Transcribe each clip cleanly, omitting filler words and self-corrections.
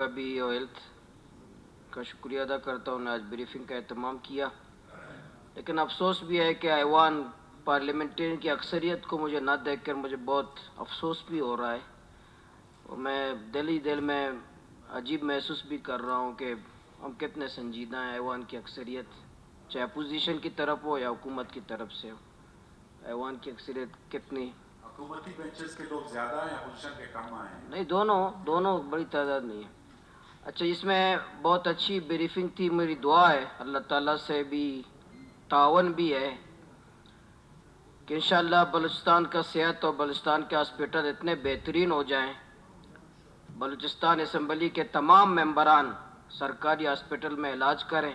کا بھی اور ہیلتھ کا شکریہ ادا کرتا ہوں نے آج بریفنگ کا اہتمام کیا، لیکن افسوس بھی ہے کہ ایوان پارلیمنٹرین کی اکثریت کو مجھے نہ دیکھ کر مجھے بہت افسوس بھی ہو رہا ہے، اور میں دل میں عجیب محسوس بھی کر رہا ہوں کہ ہم کتنے سنجیدہ ہیں۔ ایوان کی اکثریت چاہے اپوزیشن کی طرف ہو یا حکومت کی طرف سے ہو، ایوان کی اکثریت کتنی حکومتی بینچز کے لوگ زیادہ ہیں، اپوزیشن کے کم آئے ہیں؟ نہیں، دونوں بڑی تعداد نہیں ہے۔ اچھا، اس میں بہت اچھی بریفنگ تھی، میری دعا ہے اللہ تعالیٰ سے بھی تعاون بھی ہے کہ انشاءاللہ بلوچستان کا صحت اور بلوچستان کے ہاسپٹل اتنے بہترین ہو جائیں، بلوچستان اسمبلی کے تمام ممبران سرکاری ہاسپٹل میں علاج کریں،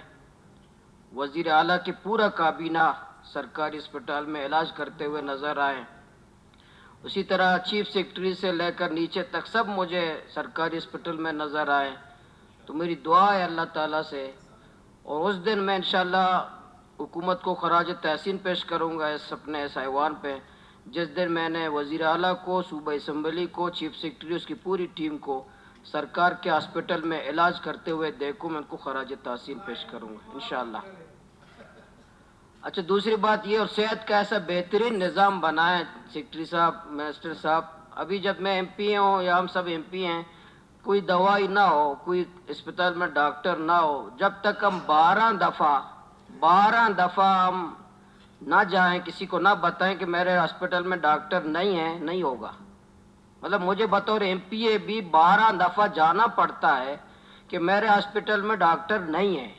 وزیر اعلیٰ کی پورا کابینہ سرکاری اسپتال میں علاج کرتے ہوئے نظر آئیں، اسی طرح چیف سیکرٹری سے لے کر نیچے تک سب مجھے سرکاری اسپتال میں نظر آئے۔ تو میری دعا ہے اللہ تعالیٰ سے، اور اس دن میں انشاءاللہ حکومت کو خراج تحسین پیش کروں گا اس ایوان پہ، جس دن میں نے وزیر اعلیٰ کو، صوبہ اسمبلی کو، چیف سیکرٹری اس کی پوری ٹیم کو سرکار کے ہاسپٹل میں علاج کرتے ہوئے دیکھوں، میں ان کو خراج تحسین پیش کروں گا انشاءاللہ۔ اچھا، دوسری بات یہ، اور صحت کا ایسا بہترین نظام بنائیں سیکرٹری صاحب، منسٹر صاحب، ابھی جب میں ایم پی ہوں یا ہم سب ایم پی ہیں، کوئی دوائی نہ ہو، کوئی اسپتال میں ڈاکٹر نہ ہو، جب تک ہم 12 دفعہ ہم نہ جائیں، کسی کو نہ بتائیں کہ میرے ہاسپٹل میں ڈاکٹر نہیں ہے، نہیں ہوگا۔ مطلب مجھے بطور ایم پی اے بھی 12 دفعہ جانا پڑتا ہے کہ میرے ہاسپٹل میں ڈاکٹر نہیں ہے۔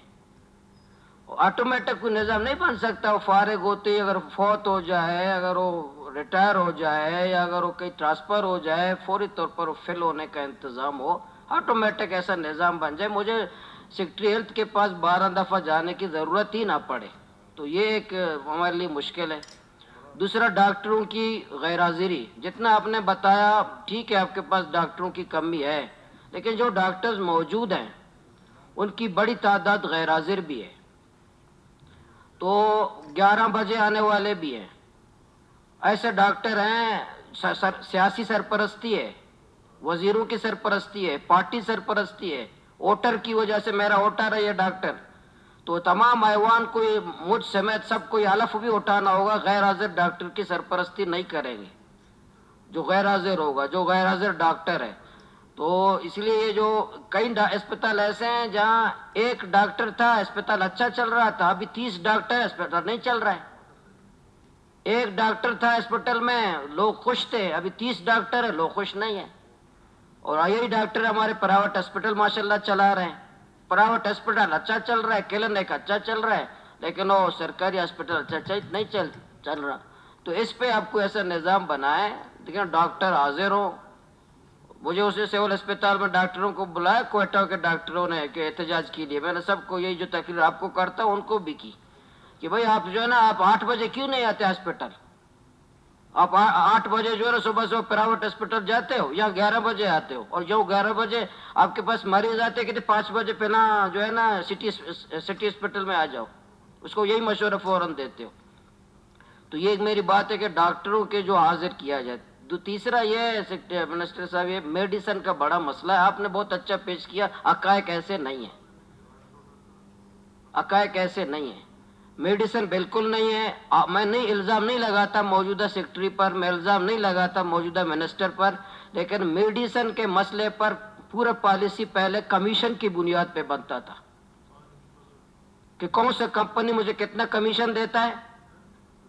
آٹومیٹک کوئی نظام نہیں بن سکتا، وہ فارغ ہوتے ہی اگر فوت ہو جائے، اگر وہ ریٹائر ہو جائے، یا اگر وہ کہیں ٹرانسفر ہو جائے، فوری طور پر وہ فل ہونے کا انتظام ہو، آٹومیٹک ایسا نظام بن جائے، مجھے سیکرٹری ہیلتھ کے پاس 12 دفعہ جانے کی ضرورت ہی نہ پڑے، تو یہ ایک ہمارے لیے مشکل ہے۔ دوسرا، ڈاکٹروں کی غیر حاضری، جتنا آپ نے بتایا ٹھیک ہے، آپ کے پاس ڈاکٹروں کی کمی ہے، لیکن جو ڈاکٹرز موجود ہیں ان کی بڑی تعداد غیر حاضر بھی ہے، تو 11 بجے آنے والے بھی ہیں، ایسے ڈاکٹر ہیں، سیاسی سرپرستی ہے، وزیروں کی سرپرستی ہے، پارٹی سرپرستی ہے، ووٹر کی وجہ سے میرا ووٹر ہے یہ ڈاکٹر، تو تمام ایوان کو مجھ سمیت سب کو یہ حلف بھی اٹھانا ہوگا، غیر حاضر ڈاکٹر کی سرپرستی نہیں کریں گے، جو غیر حاضر ہوگا، جو غیر حاضر ڈاکٹر ہے۔ تو اس لیے یہ جو کئی اسپتال ایسے ہیں جہاں ایک ڈاکٹر تھا، اسپتال اچھا چل رہا تھا، ابھی 30 ڈاکٹر، اسپتال نہیں چل رہا ہے۔ ایک ڈاکٹر تھا اسپتال میں، لوگ خوش تھے، ابھی 30 ڈاکٹر ہیں، لوگ خوش نہیں ہیں۔ اور یہی ڈاکٹر ہمارے پرائیویٹ ہاسپٹل ماشاءاللہ چلا رہے ہیں، پرائیویٹ ہاسپٹل اچھا چل رہا ہے، کلینک اچھا چل رہا ہے، لیکن وہ سرکاری ہاسپٹل اچھا نہیں چل رہا۔ تو اس پہ آپ کو ایسا نظام بنائیں لیکن ڈاکٹر حاضر ہوں۔ مجھے اسے سول اسپتال میں ڈاکٹروں کو بلایا، کوئٹہ کے ڈاکٹروں نے، کہ احتجاج کے لیے میں نے سب کو یہی جو تقریر آپ کو کرتا ہوں ان کو بھی کی کہ بھئی آپ جو ہے نا، آپ 8 بجے کیوں نہیں آتے ہاسپٹل؟ آپ 8 بجے جو ہے نا صبح پرائیویٹ ہاسپٹل جاتے ہو، یا 11 بجے آتے ہو، اور جو 11 بجے آپ کے پاس مریض آتے کہ 5 بجے پہلا جو ہے نا سٹی ہاسپٹل میں آ جاؤ، اس کو یہی مشورہ فوراً دیتے ہو۔ تو یہ ایک میری بات ہے کہ ڈاکٹروں کے جو حاضر کیا جائے۔ تیسرا یہ ہے منسٹر صاحب، یہ میڈیسن کا بڑا مسئلہ ہے، آپ نے بہت اچھا پیش کیا، حقائق ایسے نہیں ہیں، حقائق ایسے نہیں ہیں، میڈیسن بالکل نہیں ہے۔ میں الزام نہیں لگاتا موجودہ سیکرٹری پر، میں الزام نہیں لگاتا موجودہ منسٹر پر، لیکن میڈیسن کے مسئلے پر پورا پالیسی پہلے کمیشن کی بنیاد پہ بنتا تھا کہ کون سا کمپنی مجھے کتنا کمیشن دیتا ہے،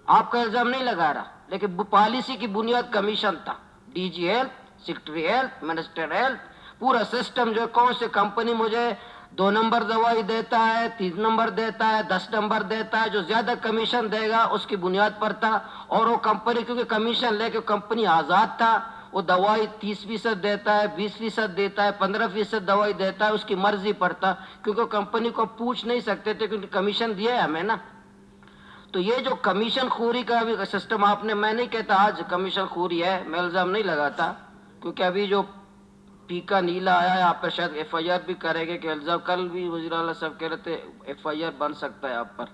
آپ کا الزام نہیں لگا رہا، لیکن پالیسی کی بنیاد کمیشن تھا، D G health, secretary health, minister health, پورا سسٹم جو کون سے کمپنی مجھے 2 نمبر دوائی دیتا ہے، 3 نمبر دیتا ہے، 10 نمبر دیتا ہے، جو زیادہ کمیشن دے گا اس کی بنیاد پر تھا، اور وہ کمپنی کیونکہ کمیشن لے کے کمپنی آزاد تھا، وہ دوائی 30% دیتا ہے، 20% دیتا ہے، 15% دوائی دیتا ہے، اس کی مرضی پر تھا، کیونکہ کمپنی کو پوچھ نہیں سکتے تھے کیونکہ کمیشن دیا ہے ہمیں نا۔ تو یہ جو کمیشن خوری کا بھی سسٹم آپ نے، میں نہیں کہتا آج کمیشن خوری ہے، میں الزام نہیں لگاتا، کیونکہ ابھی جو پیکا نیلا آیا ہے آپ پر شاید ایف آئی آر بھی کرے گے کہ الزام، کل بھی وزیر اعلیٰ صاحب کہہ رہے تھے ایف آئی آر بن سکتا ہے آپ پر،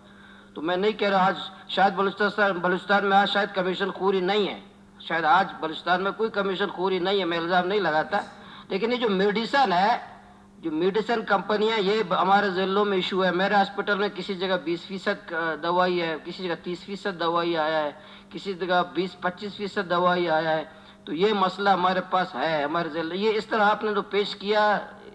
تو میں نہیں کہہ رہا آج شاید بلوچستان میں آج شاید کمیشن خوری نہیں ہے، شاید آج بلوچستان میں کوئی کمیشن خوری نہیں ہے، میں الزام نہیں لگاتا، لیکن یہ جو میڈیسن ہے جو میڈیسن کمپنیاں یہ ہمارے ضلعوں میں ایشو ہے. میرے ہاسپٹل میں کسی جگہ 20% دوائی ہے, کسی جگہ 30% دوائی آیا ہے, کسی جگہ 20-25% دوائی آیا ہے. تو یہ مسئلہ ہمارے پاس ہے ہمارے ضلع. یہ اس طرح آپ نے جو پیش کیا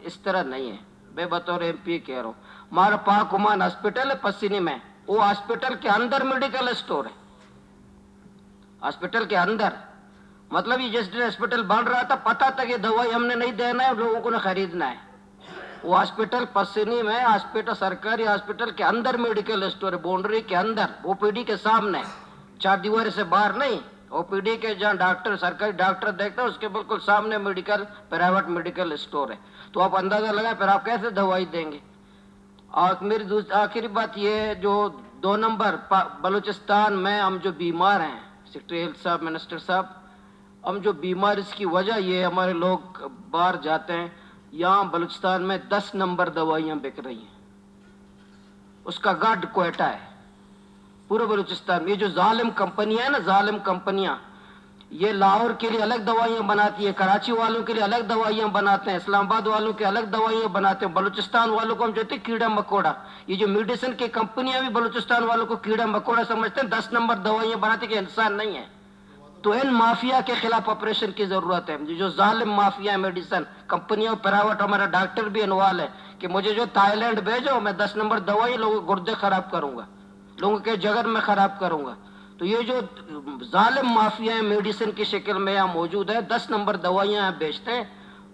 اس طرح نہیں ہے. میں بطور ایم پی کہہ رہا ہوں, ہمارا پاک عمان ہاسپٹل ہے پسینی میں, وہ ہاسپٹل کے اندر میڈیکل اسٹور ہے. ہاسپٹل کے اندر مطلب یہ جس دن ہاسپٹل بن رہا تھا پتا تھا کہ دوائی ہم نے نہیں دینا ہے, لوگوں کو نے خریدنا ہے. وہ ہاسپٹل پسینی میں ہاسپٹل سرکاری ہاسپٹل کے اندر میڈیکل اسٹور ہے, باؤنڈری کے اندر, او پی ڈی کے سامنے, 4 دیواری سے باہر نہیں. او پی ڈی کے جہاں ڈاکٹر سرکاری ڈاکٹر دیکھتے ہیں اس کے بالکل سامنے میڈیکل پرائیویٹ میڈیکل اسٹور ہے. تو آپ اندازہ لگائیں پھر آپ کیسے دوائی دیں گے. اور میری آخری بات یہ ہے, جو 2 نمبر بلوچستان میں ہم جو بیمار ہیں, سیکرٹری ہیلتھ صاحب, منسٹر صاحب, ہم جو بیمار اس کی وجہ یہ ہمارے لوگ باہر جاتے ہیں. یہاں بلوچستان میں 10 نمبر دوائیاں بک رہی ہیں, اس کا گاڈ کوئٹہ ہے پورے بلوچستان میں. یہ جو ظالم کمپنیاں ہیں نا, ظالم کمپنیاں, یہ لاہور کے لیے الگ دوائیاں بناتی ہے, کراچی والوں کے لیے الگ دوائیاں بناتے ہیں, اسلام آباد والوں کے الگ دوائیاں بناتے ہیں, بلوچستان والوں کو ہم کہتے ہیں کیڑا مکوڑا. یہ جو میڈیسن کی کمپنیاں بھی بلوچستان والوں کو کیڑا مکوڑا سمجھتے ہیں, 10 نمبر دوائیاں بناتے ہیں کہ انسان نہیں ہے. تو ان مافیا کے خلاف آپریشن کی ضرورت ہے. جو ظالم مافیا ہے میڈیسن کمپنیوں پرائیویٹ, ہمارا ڈاکٹر بھی انوال ہے کہ مجھے جو تھائی لینڈ بھیجو, میں 10 نمبر دوائی لوگوں کے گردے خراب کروں گا, لوگوں کے جگر میں خراب کروں گا. تو یہ جو ظالم مافیا ہے میڈیسن کی شکل میں یہاں موجود ہے, 10 نمبر دوائیاں یہاں بیچتے ہیں.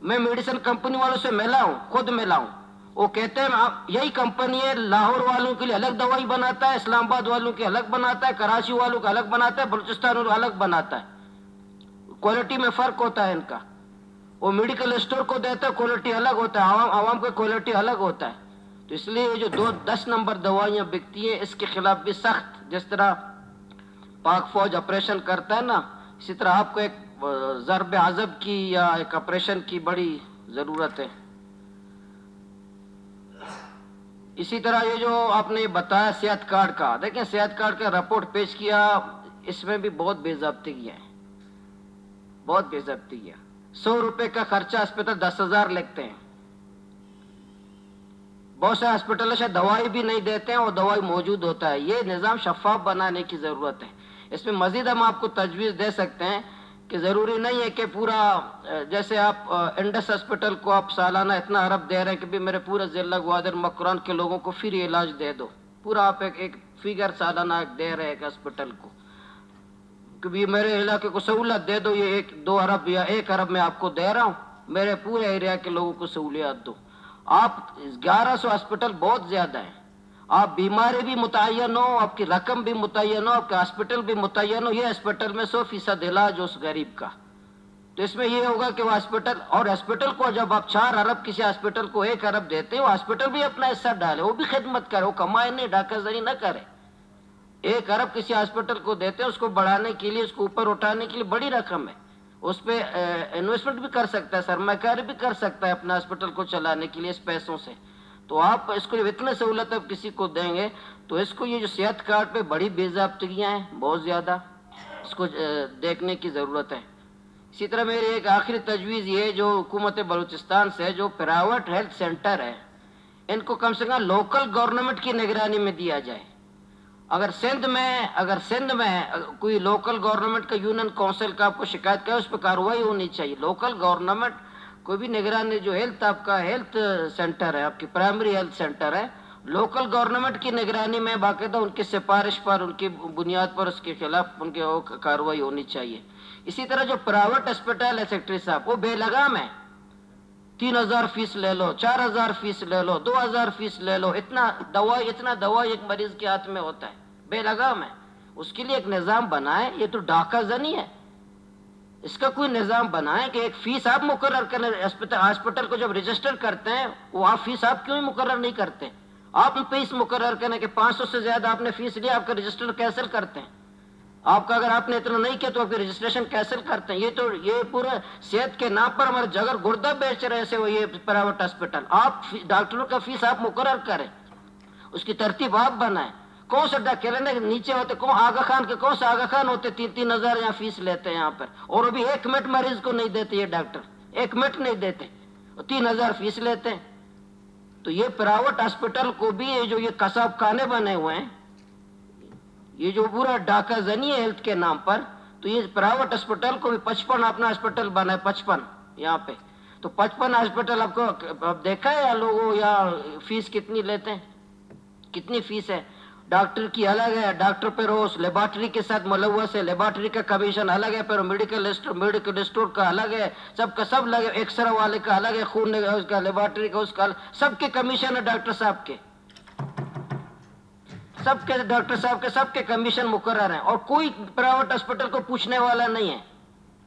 میں میڈیسن کمپنی والوں سے ملا ہوں, خود ملا ہوں. وہ کہتے ہیں یہی کمپنی ہے لاہور والوں کے لیے الگ دوائی بناتا ہے, اسلام آباد والوں کے الگ بناتا ہے, کراچی والوں کا الگ بناتا ہے, بلوچستان والوں کا الگ بناتا ہے. کوالٹی میں فرق ہوتا ہے ان کا. وہ میڈیکل اسٹور کو دیتا ہے کوالٹی الگ ہوتا ہے, عوام کا کوالٹی الگ ہوتا ہے. تو اس لیے یہ جو 10 نمبر دوائیاں بکتی ہیں اس کے خلاف بھی سخت, جس طرح پاک فوج آپریشن کرتا ہے نا, اسی طرح آپ کو ایک ضرب عضب کی یا ایک آپریشن کی بڑی ضرورت ہے. اسی طرح یہ جو آپ نے بتایا صحت کارڈ کا, دیکھیں صحت کارڈ کا رپورٹ پیش کیا, اس میں بھی بہت بے ضابطگی ہے, بہت بے ضابطگی ہے. 100 روپے کا خرچہ اسپتال 10,000 لگتے ہیں. بہت سے ہاسپٹل سے دوائی بھی نہیں دیتے ہیں اور دوائی موجود ہوتا ہے. یہ نظام شفاف بنانے کی ضرورت ہے. اس میں مزید ہم آپ کو تجویز دے سکتے ہیں کہ ضروری نہیں ہے کہ پورا, جیسے آپ انڈس ہاسپٹل کو آپ سالانہ اتنا ارب دے رہے ہیں کہ بھی میرے پورے ضلع گوادر مکران کے لوگوں کو فری علاج دے دو, پورا آپ ایک فگر سالانہ دے رہے ہیں ایک ہاسپٹل کو کہ بھی میرے علاقے کو سہولت دے دو, یہ 2 ارب یا 1 ارب میں آپ کو دے رہا ہوں, میرے پورے ایریا کے لوگوں کو سہولیات دو. آپ 1100 ہاسپٹل بہت زیادہ ہیں. آپ بیماری بھی متعین ہو, آپ کی رقم بھی متعین ہو, آپ کا ہاسپٹل بھی متعین ہو, یہ ہاسپٹل میں 100% علاج اس غریب کا. تو اس میں یہ ہوگا کہ وہ ہاسپٹل, اور ہاسپٹل کو جب آپ 4 ارب کسی ہاسپٹل کو 1 ارب دیتے ہیں, وہ ہاسپٹل بھی اپنا حصہ ڈالے, وہ بھی خدمت کرے, وہ کمائے نہیں, ڈاکہ زنی نہ کرے. 1 ارب کسی ہاسپٹل کو دیتے ہیں, اس کو بڑھانے کے لیے, اس کو اوپر اٹھانے کے لیے بڑی رقم ہے, اس پہ انویسٹمنٹ بھی کر سکتا ہے, سرمایہ کاری بھی کر سکتا ہے اپنا ہاسپٹل کو چلانے کے لیے اس پیسوں سے. تو آپ اس کو اتنے سہولت آپ کسی کو دیں گے تو اس کو, یہ جو صحت کارڈ پہ بڑی بے ضابطگیاں ہیں بہت زیادہ, اس کو دیکھنے کی ضرورت ہے. اسی طرح میری ایک آخری تجویز یہ, جو حکومت بلوچستان سے جو پرائیویٹ ہیلتھ سینٹر ہے, ان کو کم سے کم لوکل گورنمنٹ کی نگرانی میں دیا جائے. اگر سندھ میں کوئی لوکل گورنمنٹ کا یونین کونسل کا آپ کو شکایت کرے, اس پہ کارروائی ہونی چاہیے. لوکل گورنمنٹ کوئی بھی نگرانی, جو ہیلتھ آپ کا ہیلتھ سینٹر ہے, آپ کی پرائمری ہیلتھ سینٹر ہے, لوکل گورنمنٹ کی نگرانی میں باقاعدہ ان کی سفارش پر, ان کی بنیاد پر اس کے خلاف ان کی کارروائی ہونی چاہیے. اسی طرح جو پرائیویٹ ہسپتال ہے سیکرٹری صاحب, وہ بے لگام ہے. 3,000 فیس لے لو, 4,000 فیس لے لو, 2,000 فیس لے لو, اتنا دوائی ایک مریض کے ہاتھ میں ہوتا ہے, بے لگام ہے. اس کے لیے ایک نظام بنائے. یہ تو ڈاکہ زنی ہے, اس کا کوئی نظام بنائے کہ ایک فیس آپ مقرر کریں. ہاسپٹل کو جب رجسٹر کرتے ہیں, وہ آپ فیس آپ کیوں مقرر نہیں کرتے؟ آپ فیس مقرر کریں کہ 500 سے زیادہ آپ نے فیس لیا, آپ کا رجسٹر کینسل کرتے ہیں. آپ کا اگر آپ نے اتنا نہیں کیا تو آپ کی رجسٹریشن کینسل کرتے ہیں. یہ پورا صحت کے نام پر ہمارے جگر گردہ بیچ رہے سے وہ یہ پرائیویٹ ہاسپٹل. آپ ڈاکٹروں کا فیس آپ مقرر کریں, اس کی ترتیب آپ بنائیں. کون سے ڈاکٹر نیچے ہوتے, کون آغا خان کے, کون سے آغا خان ہوتے 3,000 یہاں فیس لیتے ہیں یہاں پر, اور ابھی 1 منٹ مریض کو نہیں دیتے یہ ڈاکٹر, 1 منٹ نہیں دیتے, 3,000 فیس لیتے ہیں. تو یہ پرائیویٹ ہاسپٹل کو بھی یہ جو یہ قصاب خانے بنے ہوئے ہیں، یہ جو پورا ڈاکہ زنی ہے ہیلتھ کے نام پر، تو یہ پرائیویٹ ہاسپٹل کو بھی 55 اپنا ہاسپٹل بنا ہے، 55 یہاں پہ. تو 55 ہاسپٹل آپ کو اب دیکھا ہے لوگوں یا فیس کتنی لیتے ہیں، کتنی فیس ہے. ڈاکٹر کی الگ ہے، ڈاکٹر پہ روز لیبارٹری کے ساتھ ملوث ہے، لیبارٹری کا کمیشن الگ ہے، پھر میڈیکل اسٹور کا الگ ہے، سب کا سب لگے، ایکسرے والے کا الگ ہے، خون اس کا لیبارٹری کا اس کا سب کے کمیشن ہے ڈاکٹر صاحب کے، سب کے ڈاکٹر صاحب کے سب کے کمیشن مقرر ہیں، اور کوئی پرائیویٹ ہاسپٹل کو پوچھنے والا نہیں ہے،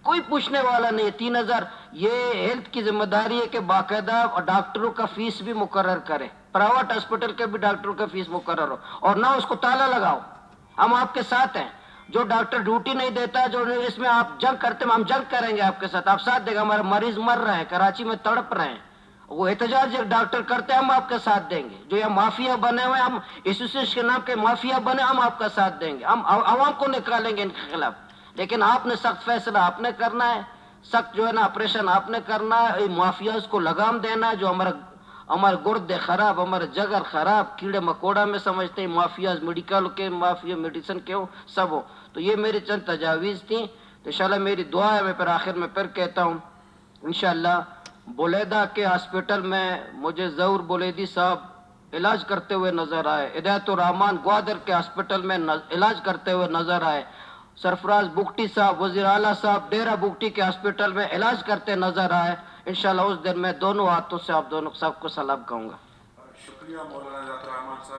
کوئی پوچھنے والا نہیں ہے. 3000 یہ ہیلتھ کی ذمہ داری ہے کہ باقاعدہ ڈاکٹروں کا فیس بھی مقرر کرے، پرائیویٹ ہاسپٹل کے بھی ڈاکٹروں کا فیس مقرر ہو، اور نہ اس کو تالا لگاؤ. ہم آپ کے ساتھ ہیں. جو ڈاکٹر ڈیوٹی نہیں دیتا، جو اس میں آپ جنگ کرتے ہیں، ہم جنگ کریں گے آپ کے ساتھ، آپ ساتھ دے گا. ہمارے مریض مر رہے ہیں، کراچی میں تڑپ رہے ہیں، وہ احتجاج ڈاکٹر کرتے ہیں، ہم آپ کا ساتھ دیں گے. جو یہ مافیا بنے ہوئے، ہم ایسوسیشن کے نام کے مافیا بنے، ہم آپ کا ساتھ دیں گے، ہم عوام کو نکالیں گے ان کے خلاف. لیکن آپ نے سخت فیصلہ آپ نے کرنا ہے، سخت جو ہے نا آپریشن آپ نے کرنا ہے، مافیاز کو لگام دینا ہے. جو ہمارے گردے خراب، ہمارے جگر خراب، کیڑے مکوڑا میں سمجھتے ہیں مافیاز، میڈیکل کے مافیا، میڈیسن کے ہوں سب ہوں. تو یہ میری چند تجاویز تھیں. تو انشاءاللہ میری دعا ہے، میں پھر آخر میں پھر کہتا ہوں انشاءاللہ بولیدہ کے ہاسپٹل میں مجھے ظہور بولیدی صاحب علاج کرتے ہوئے نظر آئے، ہدایت الرحمان گوادر کے ہاسپٹل میں علاج کرتے ہوئے نظر آئے، سرفراز بگٹی صاحب وزیر اعلیٰ صاحب ڈیرہ بگٹی کے ہاسپٹل میں علاج کرتے نظر آئے. انشاءاللہ اس دن میں دونوں ہاتھوں سے آپ دونوں سب کو سلام کہوں گا. شکریہ مولانا ذات الرحمان صاحب.